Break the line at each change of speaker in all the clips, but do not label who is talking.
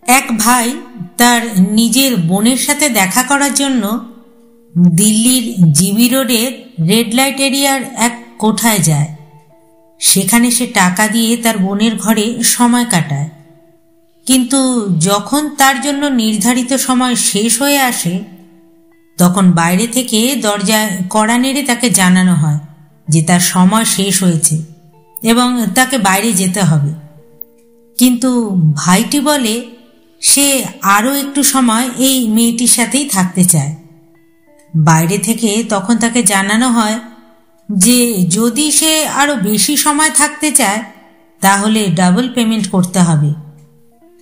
এক ভাই তার নিজের বোনের সাথে দেখা করার জন্য দিল্লির জিবি রোডের রেড লাইট এরিয়ার এক কোঠায় যায়। সেখানে সে টাকা দিয়ে তার বোনের ঘরে সময় কাটায়। কিন্তু যখন তার জন্য নির্ধারিত সময় শেষ হয়ে আসে তখন বাইরে থেকে দরজায় কড়া নেড়ে তাকে জানানো হয় যে তার সময় শেষ হয়েছে এবং তাকে বাইরে যেতে হবে। কিন্তু ভাইটি বলে সে আরও একটু সময় এই মেয়েটির সাথেই থাকতে চায়। বাইরে থেকে তখন তাকে জানানো হয় যে যদি সে আরও বেশি সময় থাকতে চায় তাহলে ডাবল পেমেন্ট করতে হবে।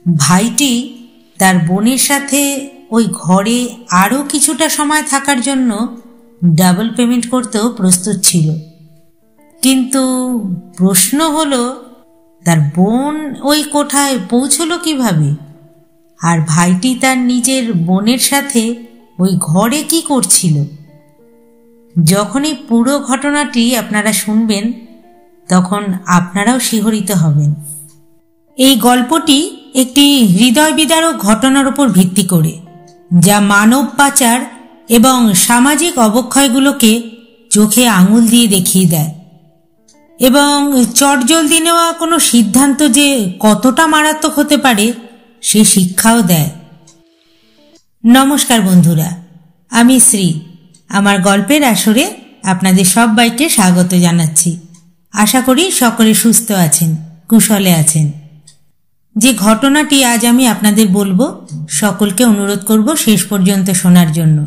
ভাইটি তার বোনের সাথে ওই ঘরে আরও কিছুটা সময় থাকার জন্য ডাবল পেমেন্ট করতেও প্রস্তুত ছিল। কিন্তু প্রশ্ন হলো তার বোন ওই কোঠায় পৌঁছলো কিভাবে, আর ভাইটি তার নিজের বোনের সাথে ওই ঘরে কি করছিল? যখনই পুরো ঘটনাটি আপনারা শুনবেন তখন আপনারাও শিহরিত হবেন। এই গল্পটি একটি হৃদয় বিদারক ঘটনার উপর ভিত্তি করে, যা মানব পাচার এবং সামাজিক অবক্ষয়গুলোকে চোখে আঙুল দিয়ে দেখিয়ে দেয় এবং চটজলদি নেওয়া কোনো সিদ্ধান্ত যে কতটা মারাত্মক হতে পারে সে শিক্ষাও দেয়। নমস্কার বন্ধুরা, আমি শ্রী। আমার গল্পের আসরে আপনাদের সবাইকে স্বাগত জানাচ্ছি। আশা করি সকলে সুস্থ আছেন, কুশলে আছেন। যে ঘটনাটি আজ আমি আপনাদের বলবো সকলকে অনুরোধ করব শেষ পর্যন্ত শোনার জন্য।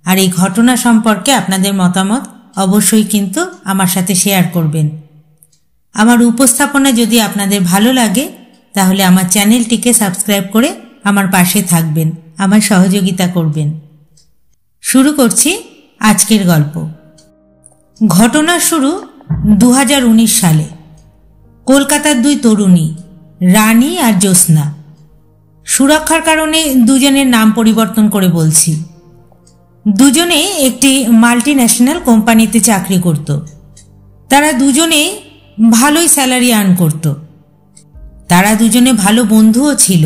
আর এই ঘটনা সম্পর্কে আপনাদের মতামত অবশ্যই কিন্তু আমার সাথে শেয়ার করবেন। আমার উপস্থাপনা যদি আপনাদের ভালো লাগে তাহলে আমার চ্যানেলটিকে সাবস্ক্রাইব করে আমার পাশে থাকবেন, আমার সহযোগিতা করবেন। শুরু করছি আজকের গল্প। ঘটনা শুরু 2019 সালে। কলকাতার দুই তরুণী রানী আর জ্যোৎস্না। সুরক্ষার কারণে দুজনের নাম পরিবর্তন করে বলছি। দুজনে একটি মাল্টি ন্যাশনাল কোম্পানিতে চাকরি করত। তারা দুজনে ভালোই স্যালারি আর্ন করত। তারা দুজনে ভালো বন্ধুও ছিল।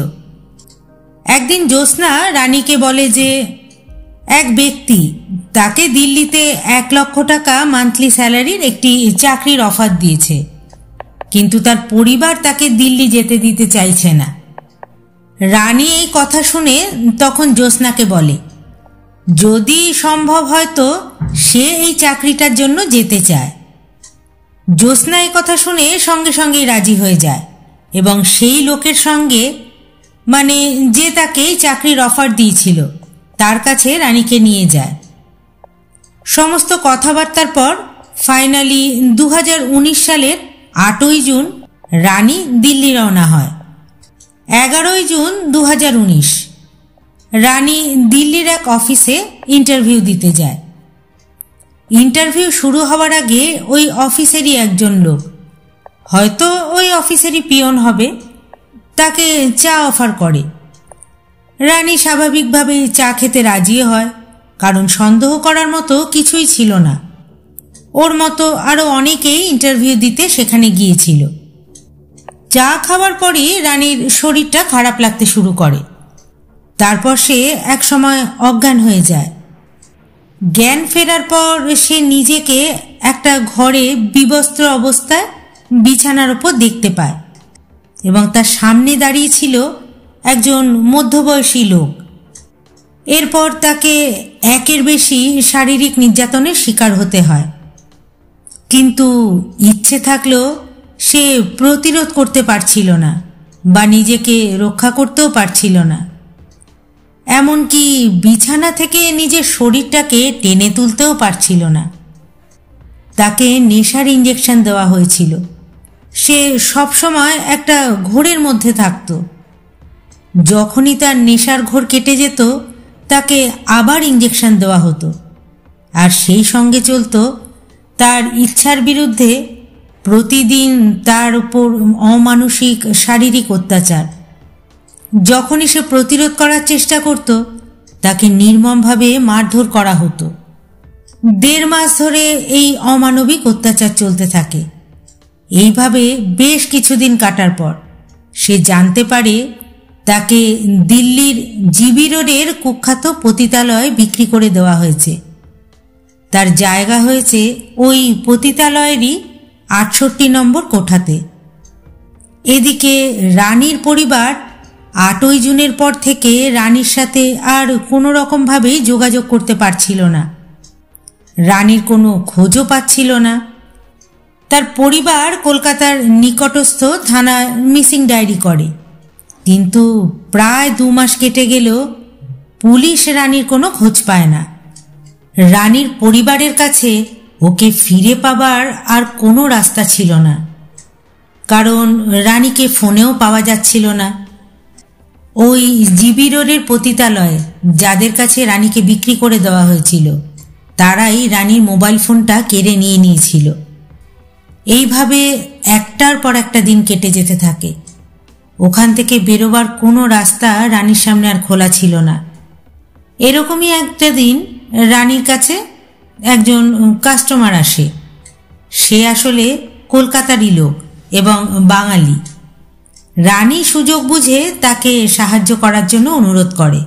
একদিন জ্যোৎস্না রানীকে বলে যে এক ব্যক্তি তাকে দিল্লিতে 1 লক্ষ টাকা মান্থলি স্যালারির একটি চাকরির অফার দিয়েছে, কিন্তু তার পরিবার তাকে দিল্লি যেতে দিতে চাইছে না। রানী এই কথা শুনে তখন জ্যোৎস্নাকে বলে যদি সম্ভব হয় তো সে এই চাকরিটার জন্য যেতে চায়। জ্যোৎস্না এই কথা শুনে সঙ্গে সঙ্গেই রাজি হয়ে যায় এবং সেই লোকের সঙ্গে, মানে যে তাকে এই চাকরির অফার দিয়েছিল, তার কাছে রানীকে নিয়ে যায়। সমস্ত কথাবার্তার পর ফাইনালি 2019 সালের 8ই জুন রানী দিল্লি রওনা হয়। 11ই জুন 2019 রানী দিল্লির এক অফিসে ইন্টারভিউ দিতে যায়। ইন্টারভিউ শুরু হওয়ার আগে ওই অফিসেরই একজন লোক, হয়তো ওই অফিসেরই পিয়ন হবে, তাকে চা অফার করে। রানী স্বাভাবিকভাবে চা খেতে রাজি হয়, কারণ সন্দেহ করার মতো কিছুই ছিল না। ওর মতো আরও অনেকেই ইন্টারভিউ দিতে সেখানে গিয়েছিল। চা খাওয়ার পরই রানীর শরীরটা খারাপ লাগতে শুরু করে। তারপর সে এক সময় অজ্ঞান হয়ে যায়। জ্ঞান ফেরার পর সে নিজেকে একটা ঘরে বিবস্ত্র অবস্থায় বিছানার ওপর দেখতে পায় এবং তার সামনে দাঁড়িয়ে ছিল একজন মধ্যবয়সী লোক। এরপর তাকে একের বেশি শারীরিক নির্যাতনের শিকার হতে হয়, কিন্তু ইচ্ছে থাকলেও সে প্রতিরোধ করতে পারছিল না বা নিজেকে রক্ষা করতেও পারছিল না। এমনকি বিছানা থেকে নিজের শরীরটাকে টেনে তুলতেও পারছিল না। তাকে নেশার ইঞ্জেকশন দেওয়া হয়েছিল। সে সবসময় একটা ঘোরের মধ্যে থাকত। যখনই তার নেশার ঘোর কেটে যেত তাকে আবার ইঞ্জেকশন দেওয়া হতো, আর সেই সঙ্গে চলত তার ইচ্ছার বিরুদ্ধে প্রতিদিন তার উপর অমানসিক শারীরিক অত্যাচার। যখনই সে প্রতিরোধ করার চেষ্টা করত তাকে নির্মমভাবে মারধর করা হতো। 1.5 মাস ধরে এই অমানবিক অত্যাচার চলতে থাকে। এইভাবে বেশ কিছুদিন কাটার পর সে জানতে পারে তাকে দিল্লির জিবি রোডের কুখ্যাত পতিতালয়ে বিক্রি করে দেওয়া হয়েছে। তার জায়গা হয়েছে ওই পতিতালয়েরই 68 নম্বর কোঠাতে। এদিকে রানীর পরিবার 8ই জুনের পর থেকে রানীর সাথে আর কোনো রকমভাবেই যোগাযোগ করতে পারছিল না। রানীর কোনো খোঁজও পাচ্ছিল না। তার পরিবার কলকাতার নিকটস্থ থানায় মিসিং ডায়েরি করে, কিন্তু প্রায় 2 মাস কেটে গেলেও পুলিশ রানীর কোনো খোঁজ পায় না। রানীর পরিবারের কাছে ওকে ফিরে পাবার আর কোনো রাস্তা ছিল না, কারণ রানীকে ফোনেও পাওয়া যাচ্ছিল না। ওই জিবি রোডের পতিতালয়ে যাদের কাছে রানীকে বিক্রি করে দেওয়া হয়েছিল তারাই রানীর মোবাইল ফোনটা কেড়ে নিয়ে নিয়েছিল। এইভাবে একটার পর একটা দিন কেটে যেতে থাকে। ওখান থেকে বেরোবার কোনো রাস্তা রানীর সামনে আর খোলা ছিল না। এরকমই একটা দিন রানীর কাছে একজন কাস্টমার আসে। সে আসলে কলকাতারই লোক এবং বাঙালি। রানী সুযোগ বুঝে তাকে সাহায্য করার জন্য অনুরোধ করে,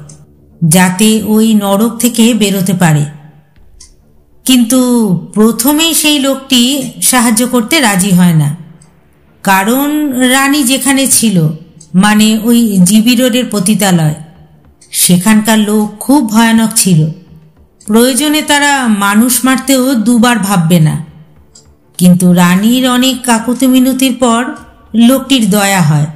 যাতে ওই নরক থেকে বেরোতে পারে। কিন্তু প্রথমেই সেই লোকটি সাহায্য করতে রাজি হয় না, কারণ রানী যেখানে ছিল, মানে ওই জিবি রোডের পতিতালয়, সেখানকার লোক খুব ভয়ানক ছিল। প্রয়োজনে তারা মানুষ মারতেও 2 বার ভাববে না। কিন্তু রানীর অনেক কাকুতি মিনতির পর লোকটির দয়া হয়।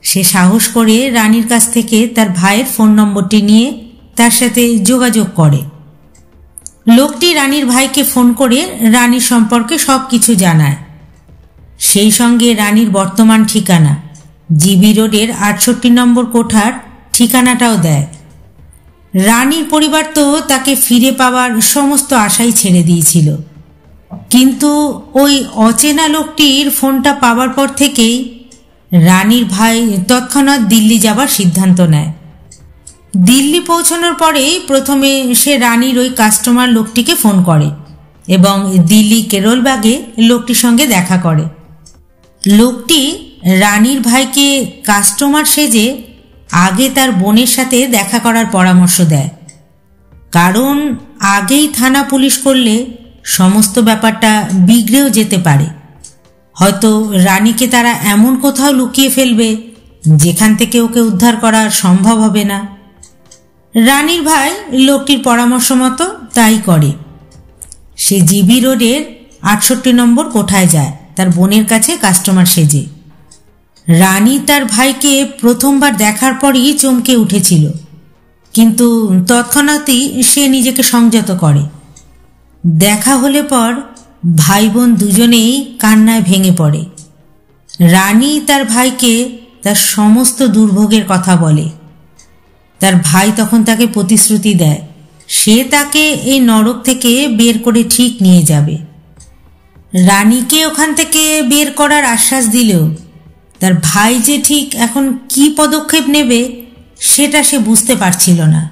সে সাহস করে রানীর কাছ থেকে তার ভাইয়ের ফোন নম্বরটি নিয়ে তার সাথে যোগাযোগ করে। লোকটি রানীর ভাইকে ফোন করে রানীর সম্পর্কে সব কিছু জানায়। সেই সঙ্গে রানীর বর্তমান ঠিকানা, জিবি রোডের 68 নম্বর কোঠার ঠিকানাটাও দেয়। রানীর পরিবার তো তাকে ফিরে পাওয়ার সমস্ত আশাই ছেড়ে দিয়েছিল, কিন্তু ওই অচেনা লোকটির ফোনটা পাওয়ার পর থেকেই রানীর ভাই তৎক্ষণাৎ দিল্লি যাবার সিদ্ধান্ত নেয়। দিল্লি পৌঁছানোর পরেই প্রথমে সে রানীর ওই কাস্টমার লোকটিকে ফোন করে এবং দিল্লি কেরলবাগে লোকটির সঙ্গে দেখা করে। লোকটি রানীর ভাইকে কাস্টমার সেজে আগে তার বোনের সাথে দেখা করার পরামর্শ দেয়, কারণ আগেই থানা পুলিশ করলে সমস্ত ব্যাপারটা বিগড়েও যেতে পারে। হয়তো রানীকে তারা এমন কোথাও লুকিয়ে ফেলবে যেখান থেকে ওকে উদ্ধার করা সম্ভব হবে না। রানীর ভাই লোকটির পরামর্শ মতো তাই করে। সে জিবি রোডের 68 নম্বর কোঠায় যায় তার বোনের কাছে কাস্টমার সেজে। রানী তার ভাইকে প্রথমবার দেখার পরই চমকে উঠেছিল, কিন্তু তৎক্ষণাৎই সে নিজেকে সংযত করে। দেখা হলে পর ভাই বোন দুজনেই কান্নায় ভেঙে পড়ে। রানী তার ভাইকে তার সমস্ত দুর্ভোগের কথা বলে। তার ভাই তখন তাকে প্রতিশ্রুতি দেয় সে তাকে এই নরক থেকে বের করে ঠিক নিয়ে যাবে। রানীকে ওখান থেকে বের করার আশ্বাস দিলেও তার ভাই যে ঠিক এখন কি পদক্ষেপ নেবে সেটা সে বুঝতে পারছিল না,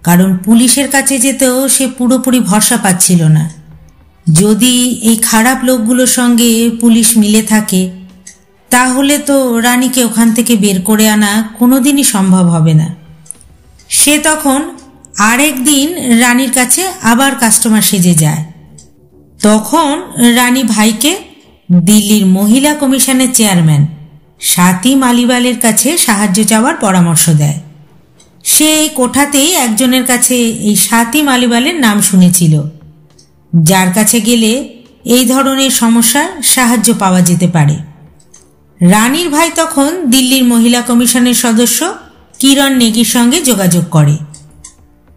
কারণ পুলিশের কাছে যেতেও সে পুরোপুরি ভরসা পাচ্ছিল না। যদি এই খারাপ লোকগুলোর সঙ্গে পুলিশ মিলে থাকে তাহলে তো রানীকে ওখান থেকে বের করে আনা কোনোদিনই সম্ভব হবে না। সে তখন আরেক দিন রানীর কাছে আবার কাস্টমার সেজে যায়। তখন রানী ভাইকে দিল্লির মহিলা কমিশনের চেয়ারম্যান স্বাতী মালিওয়ালের কাছে সাহায্য চাওয়ার পরামর্শ দেয়। সে এই কোঠাতেই একজনের কাছে এই স্বাতী মালিওয়ালের নাম শুনেছিল, যার কাছে গেলে এই ধরনের সমস্যার সাহায্য পাওয়া যেতে পারে। রানীর ভাই তখন দিল্লির মহিলা কমিশনের সদস্য কিরণ নেগির সঙ্গে যোগাযোগ করে।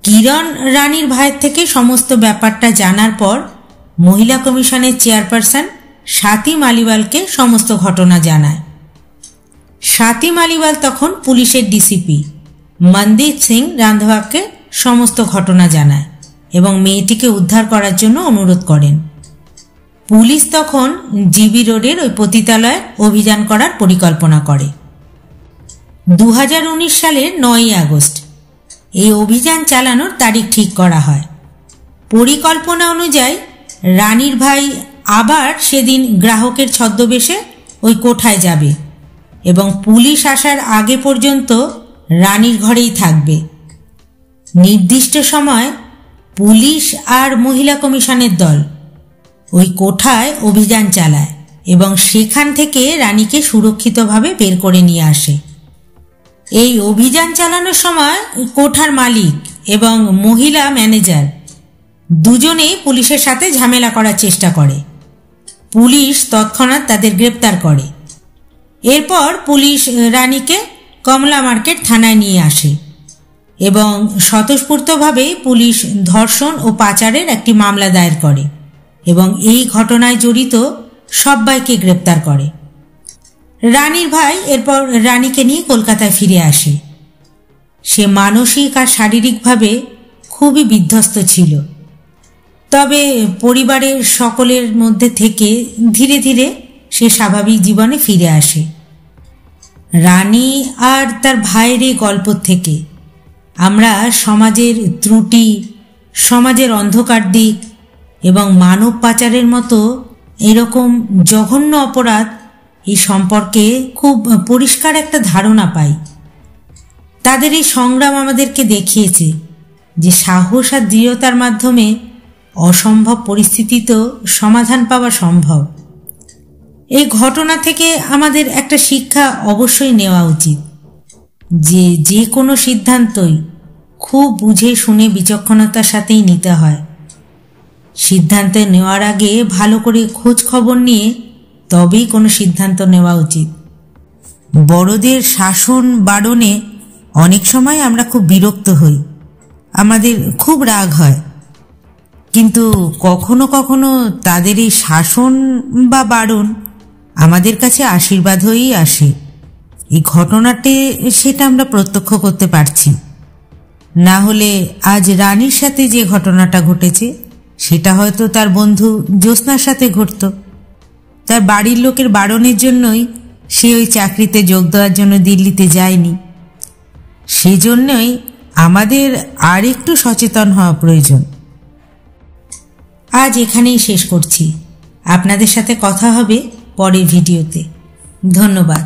কিরণ রানীর ভাইয়ের থেকে সমস্ত ব্যাপারটা জানার পর মহিলা কমিশনের চেয়ারপারসন স্বাতী মালিওয়ালকে সমস্ত ঘটনা জানায়। স্বাতী মালিওয়াল তখন পুলিশের ডিসিপি মনদীপ সিং রান্ধওয়াকে সমস্ত ঘটনা জানায় এবং মেয়েটিকে উদ্ধার করার জন্য অনুরোধ করেন। পুলিশ তখন জিবি রোডের ওই পতিতালয়ে অভিযান করার পরিকল্পনা করে। 2019 সালের 9ই আগস্ট এই অভিযান চালানোর তারিখ ঠিক করা হয়। পরিকল্পনা অনুযায়ী রানীর ভাই আবার সেদিন গ্রাহকের ছদ্মবেশে ওই কোঠায় যাবে এবং পুলিশ আসার আগে পর্যন্ত রানীর ঘরেই থাকবে। নির্দিষ্ট সময় পুলিশ আর মহিলা কমিশনের দল ওই কোঠায় অভিযান চালায় এবং সেখান থেকে রানীকে সুরক্ষিতভাবে বের করে নিয়ে আসে। এই অভিযান চালানোর সময় কোঠার মালিক এবং মহিলা ম্যানেজার দুজনেই পুলিশের সাথে ঝামেলা করার চেষ্টা করে। পুলিশ তৎক্ষণাৎ তাদের গ্রেপ্তার করে। এরপর পুলিশ রানীকে কমলা মার্কেট থানায় নিয়ে আসে এবং স্বতঃস্ফূর্তভাবে পুলিশ ধর্ষণ ও পাচারের একটি মামলা দায়ের করে এবং এই ঘটনায় জড়িত সবাইকে গ্রেপ্তার করে। রানীর ভাই এরপর রানীকে নিয়ে কলকাতায় ফিরে আসে। সে মানসিক আর শারীরিকভাবে খুবই বিধ্বস্ত ছিল, তবে পরিবারের সকলের মধ্যে থেকে ধীরে ধীরে সে স্বাভাবিক জীবনে ফিরে আসে। রানী আর তার ভাইয়ের এই গল্প থেকে আমরা সমাজের ত্রুটি, সমাজের অন্ধকার দিক এবং মানব পাচারের মতো এরকম জঘন্য অপরাধ এই সম্পর্কে খুব পরিষ্কার একটা ধারণা পাই। তাদের এই সংগ্রাম আমাদেরকে দেখিয়েছে যে সাহস আর দৃঢ়তার মাধ্যমে অসম্ভব পরিস্থিতিতেও সমাধান পাওয়া সম্ভব। এই ঘটনা থেকে আমাদের একটা শিক্ষা অবশ্যই নেওয়া উচিত যে যে কোনো সিদ্ধান্তই খুব বুঝে শুনে বিচক্ষণতার সাথেই নিতে হয়। সিদ্ধান্ত নেওয়ার আগে ভালো করে খোঁজ খবর নিয়ে তবেই কোনো সিদ্ধান্ত নেওয়া উচিত। বড়দের শাসন বারণে অনেক সময় আমরা খুব বিরক্ত হই, আমাদের খুব রাগ হয়, কিন্তু কখনো কখনো তাদের এই শাসন বা বারণ আমাদের কাছে আশীর্বাদ হয়েই আসে। এই ঘটনাতে সেটা আমরা প্রত্যক্ষ করতে পারছি। না হলে আজ রানীর সাথে যে ঘটনাটা ঘটেছে সেটা হয়তো তার বন্ধু জ্যোৎস্নার সাথে ঘটত। তার বাড়ির লোকের বারণের জন্যই সে ওই চাকরিতে যোগ দেওয়ার জন্য দিল্লিতে যায়নি। সেজন্যই আমাদের আর একটু সচেতন হওয়া প্রয়োজন। আজ এখানেই শেষ করছি। আপনাদের সাথে কথা হবে পরের ভিডিওতে। ধন্যবাদ।